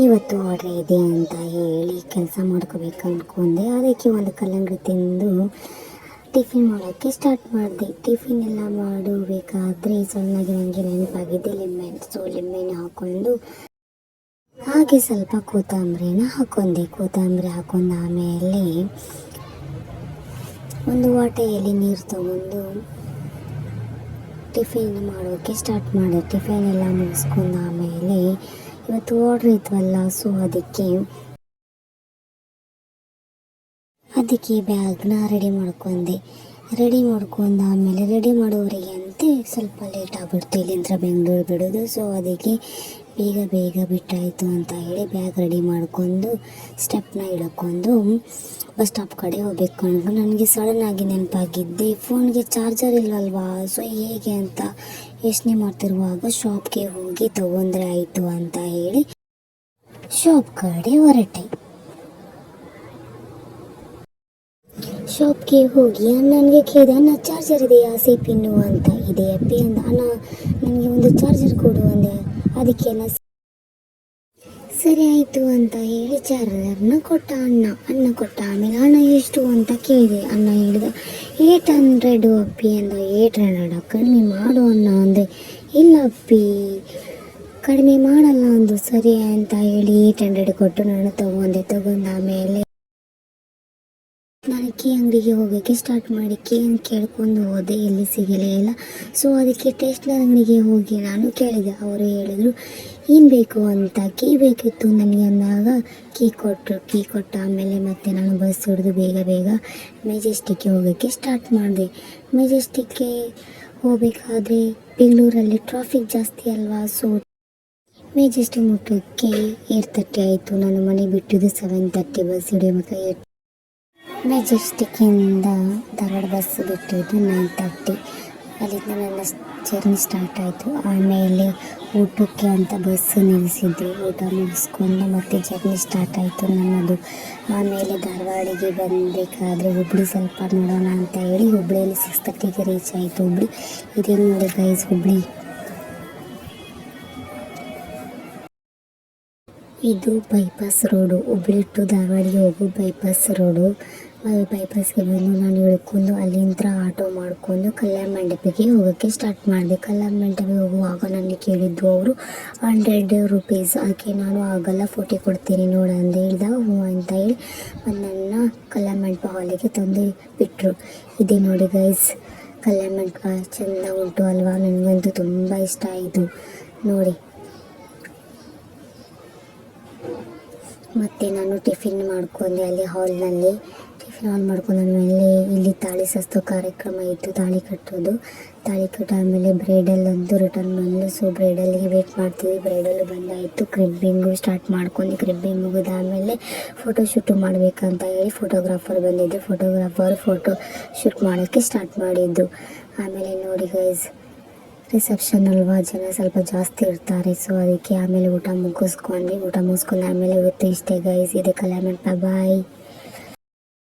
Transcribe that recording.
ಇವತ್ತು ಆರ್ಡ್ರ್ ಇದೆ ಅಂತ ಹೇಳಿ ಕೆಲಸ ಮಾಡ್ಕೋಬೇಕು ಅಂದ್ಕೊಂಡೆ. ಅದಕ್ಕೆ ಒಂದು ಕಲ್ಲಂಗಡಿ ತಿಂದು ಟಿಫಿನ್ ಮಾಡೋಕ್ಕೆ ಸ್ಟಾರ್ಟ್ ಮಾಡಿದೆ. ಟಿಫಿನ್ ಎಲ್ಲ ಮಾಡಬೇಕಾದ್ರೆ ಸಣ್ಣಗೆ ನನಗೆ ನೆನಪಾಗಿದೆ ಲೆಮನ್ ಹಾಕ್ಕೊಂಡು ಹಾಗೆ ಸ್ವಲ್ಪ ಕೊತ್ತಂಬರಿನ ಹಾಕ್ಕೊಂಡೆ. ಕೊತ್ತಂಬರಿ ಹಾಕ್ಕೊಂಡು ಆಮೇಲೆ ಒಂದು ವಾಟೆಯಲ್ಲಿ ನೀರು ತಗೊಂಡು ಟಿಫಿನ್ ಮಾಡೋಕ್ಕೆ ಸ್ಟಾರ್ಟ್ ಮಾಡಿದೆ. ಟಿಫಿನ್ ಎಲ್ಲ ಮುಗಿಸ್ಕೊಂಡು ಆಮೇಲೆ ಇವತ್ತು ಆರ್ಡ್ರ್ ಇದ್ವಲ್ಲ, ಸೊ ಅದಕ್ಕೆ ಬ್ಯಾಗ್ನ ರೆಡಿ ಮಾಡ್ಕೊಂಡೆ. ರೆಡಿ ಆಮೇಲೆ ರೆಡಿ ಮಾಡೋವರೆಗೆ ಅಂತೆ ಸ್ವಲ್ಪ ಲೇಟ್ ಆಗಿಬಿಡ್ತು ಇಲ್ಲಿಂದ ಬೆಂಗಳೂರು ಬಿಡೋದು. ಸೊ ಅದಕ್ಕೆ ಬೇಗ ಬಿಟ್ಟಾಯಿತು ಅಂತ ಹೇಳಿ ಬ್ಯಾಗ್ ರೆಡಿ ಮಾಡಿಕೊಂಡು ಸ್ಟೆಪ್ನ ಇಳ್ಕೊಂಡು ಬಸ್ ಸ್ಟಾಪ್ ಕಡೆ ಹೋಗ್ಬೇಕು ಅಂದ್ಕೊಂಡು ನನಗೆ ಸಡನ್ನಾಗಿ ನೆನಪಾಗಿದ್ದೆ ಫೋನ್ಗೆ ಚಾರ್ಜರ್ ಇಲ್ಲಲ್ವಾ, ಸೊ ಹೇಗೆ ಅಂತ ಯೋಚನೆ ಮಾಡ್ತಿರುವಾಗ ಶಾಪ್ಗೆ ಹೋಗಿ ತೊಗೊಂಡ್ರೆ ಆಯಿತು ಅಂತ ಹೇಳಿ ಶಾಪ್ ಕಡೆ ಹೊರಟೆ. ಶಾಪ್ಗೆ ಹೋಗಿ ನನಗೆ ಕೇಳಿದೆ, ಅಣ್ಣ ಚಾರ್ಜರ್ ಇದೆಯಾ ಸಿ ಪಿನ್ನು ಅಂತ. ಇದೆ ಅಪ್ಪಿ ಅಂದ. ಅಣ್ಣ ನನಗೆ ಒಂದು ಚಾರ್ಜರ್ ಕೊಡು ಅಂದೆ. ಅದಕ್ಕೆಲ್ಲ ಸರಿ ಆಯಿತು ಅಂತ ಹೇಳಿ ಚಾರ್ಜರ್ನ ಕೊಟ್ಟ ಅಣ್ಣ ಕೊಟ್ಟ. ಆಮೇಲೆ ಅಣ್ಣ ಎಷ್ಟು ಅಂತ ಕೇಳಿದೆ. ಅಣ್ಣ ಹೇಳಿದ 800 ಅಪ್ಪಿ ಅಂದ. 800 ಕಡಿಮೆ ಮಾಡು ಅಣ್ಣ ಅಂದೆ. ಇಲ್ಲ ಅಪ್ಪಿ ಕಡಿಮೆ ಮಾಡಲ್ಲ ಅಂದು. ಸರಿ ಅಂತ ಹೇಳಿ 800 ಕೊಟ್ಟು ನಾನು ತಗೊಂಡಾಮೇಲೆ ನಾನು ಕೀ ಅಂಗಡಿಗೆ ಹೋಗೋಕ್ಕೆ ಸ್ಟಾರ್ಟ್ ಮಾಡಿ ಕೀಯನ್ನು ಕೇಳ್ಕೊಂಡು ಹೋದೆ. ಎಲ್ಲಿ ಸಿಗಲೇ ಇಲ್ಲ. ಸೊ ಅದಕ್ಕೆ ಟೇಸ್ಟ್ಲರ್ ಅಂಗಡಿಗೆ ಹೋಗಿ ನಾನು ಕೇಳಿದೆ. ಅವರು ಹೇಳಿದರು ಏನು ಬೇಕು ಅಂತ. ಕೀ ಬೇಕಿತ್ತು ನನಗೆ ಅಂದಾಗ ಕೀ ಕೊಟ್ಟ ಆಮೇಲೆ ಮತ್ತೆ ನಾನು ಬಸ್ ಹಿಡಿದು ಬೇಗ ಮೆಜೆಸ್ಟಿಕ್ಗೆ ಹೋಗೋಕ್ಕೆ ಸ್ಟಾರ್ಟ್ ಮಾಡಿದೆ. ಮೆಜೆಸ್ಟಿಕ್ಗೆ ಹೋಗಬೇಕಾದ್ರೆ ಬೆಂಗಳೂರಲ್ಲಿ ಟ್ರಾಫಿಕ್ ಜಾಸ್ತಿ ಅಲ್ವಾ, ಸೊ ಮೆಜೆಸ್ಟಿಕ್ ಮುಟ್ಟೋಕ್ಕೆ 8:30 ಆಯಿತು. ನಾನು ಮನೆ ಬಿಟ್ಟಿದ್ದು 7:30, ಬಸ್ ಹಿಡಿಯಬೇಕಾದ್ರೆ ಮೆಜೆಸ್ಟಿಕ್ಕಿಂದ ಧಾರವಾಡ ಬಸ್ ಬಿಟ್ಟಿದ್ದು 9:30. ಅಲ್ಲಿಂದ ನನ್ನ ಜರ್ನಿ ಸ್ಟಾರ್ಟ್ ಆಯಿತು. ಆಮೇಲೆ ಊಟಕ್ಕೆ ಅಂತ ಬಸ್ ನಿಲ್ಲಿಸಿದ್ದು. ಊಟ ಮುಗಿಸ್ಕೊಂಡು ಮತ್ತೆ ಜರ್ನಿ ಸ್ಟಾರ್ಟ್ ಆಯಿತು ನನ್ನದು. ಆಮೇಲೆ ಧಾರವಾಡಿಗೆ ಬಂದಬೇಕಾದ್ರೆ ಹುಬ್ಳಿ ಸ್ವಲ್ಪ ನೋಡೋಣ ಅಂತ ಹೇಳಿ ಹುಬ್ಳಿಯಲ್ಲಿ 6:30ಗೆ ರೀಚ್ ಆಯಿತು. ಹುಬ್ಳಿ ಇದೇ ನೋಡಿ ಗೈಸ್, ಹುಬ್ಳಿ ಇದು ಬೈಪಾಸ್ ರೋಡು. ಹುಬ್ಳಿ ಟು ಧಾರವಾಡಿಗೆ ಹೋಗೋ ಬೈಪಾಸ್ ರೋಡು. ಬೈಪಾಸ್ಗೆ ಬಂದು ನಾನು ಇಳ್ಕೊಂಡು ಅಲ್ಲಿಂದ ಆಟೋ ಮಾಡಿಕೊಂಡು ಕಲ್ಯಾಣ ಮಂಟಪಕ್ಕೆ ಹೋಗೋಕ್ಕೆ ಸ್ಟಾರ್ಟ್ ಮಾಡಿದೆ. ಕಲ್ಯಾಣ ಮಂಟಪಕ್ಕೆ ಹೋಗುವಾಗ ನನಗೆ ಕೇಳಿದ್ದು ಅವರು 100 ರೂಪೀಸ್. ಅದಕ್ಕೆ ನಾನು ಆಗಲ್ಲ, ಫೋಟೋ ಕೊಡ್ತೀನಿ ನೋಡು ಅಂತ ಹೇಳ್ದ. ಹ್ಞೂ ಅಂತ ಹೇಳಿ ನನ್ನ ಕಲ್ಯಾಣ ಮಂಟಪ ಹಾಲಿಗೆ ತಂದು ಬಿಟ್ಟರು. ಇದೇ ನೋಡಿ ಗೈಸ್, ಕಲ್ಯಾಣ ಮಂಟಪ ಚೆಂದ ಉಂಟು ಅಲ್ವಾ. ನನಗಂತೂ ತುಂಬ ಇಷ್ಟ ಆಯಿತು ನೋಡಿ. ಮತ್ತು ನಾನು ಟಿಫಿನ್ ಮಾಡ್ಕೊಂಡೆ ಅಲ್ಲಿ ಹಾಲ್ನಲ್ಲಿ. ಟಿಫಿನ್ ಹಾಲ್ ಮಾಡ್ಕೊಂಡಾದ್ಮೇಲೆ ಇಲ್ಲಿ ತಾಳಿ ಸಸ್ತು ಕಾರ್ಯಕ್ರಮ ಇತ್ತು. ತಾಳಿ ಕಟ್ಟ ಆಮೇಲೆ ಬ್ರೈಡಲ್ ಅಂತೂ ರಿಟರ್ನ್ ಬಂದು. ಸೊ ಬ್ರೈಡಲ್ಗೆ ವೇಟ್ ಮಾಡ್ತೀವಿ. ಬ್ರೈಡಲ್ ಬಂದಾಯಿತು. ಕ್ರಿಬ್ಬಿಂಗು ಸ್ಟಾರ್ಟ್ ಮಾಡ್ಕೊಂಡು ಕ್ರಿಬ್ಬಿಂಗ್ ಮುಗಿದಾದಮೇಲೆ ಫೋಟೋ ಶೂಟು ಮಾಡಬೇಕಂತ ಹೇಳಿ ಫೋಟೋಗ್ರಾಫರ್ ಬಂದಿದ್ದು. ಫೋಟೋ ಶೂಟ್ ಮಾಡೋಕ್ಕೆ ಸ್ಟಾರ್ಟ್ ಮಾಡಿದ್ದು. ಆಮೇಲೆ ನೋಡಿ ಗೈಸ್, ರಿಸೆಪ್ಷನ್ ಅಲ್ವಾ, ಜನ ಸ್ವಲ್ಪ ಜಾಸ್ತಿ ಇರ್ತಾರೆ. ಸೊ ಅದಕ್ಕೆ ಆಮೇಲೆ ಊಟ ಮುಗಿಸ್ಕೊಂಡು ಆಮೇಲೆ ಇವತ್ತು ಇಷ್ಟೇ ಗೈಸ್. ಇದೆ ಕಲ್ಯಾಣ ಮಂಟಪ. ಬಾಯ್.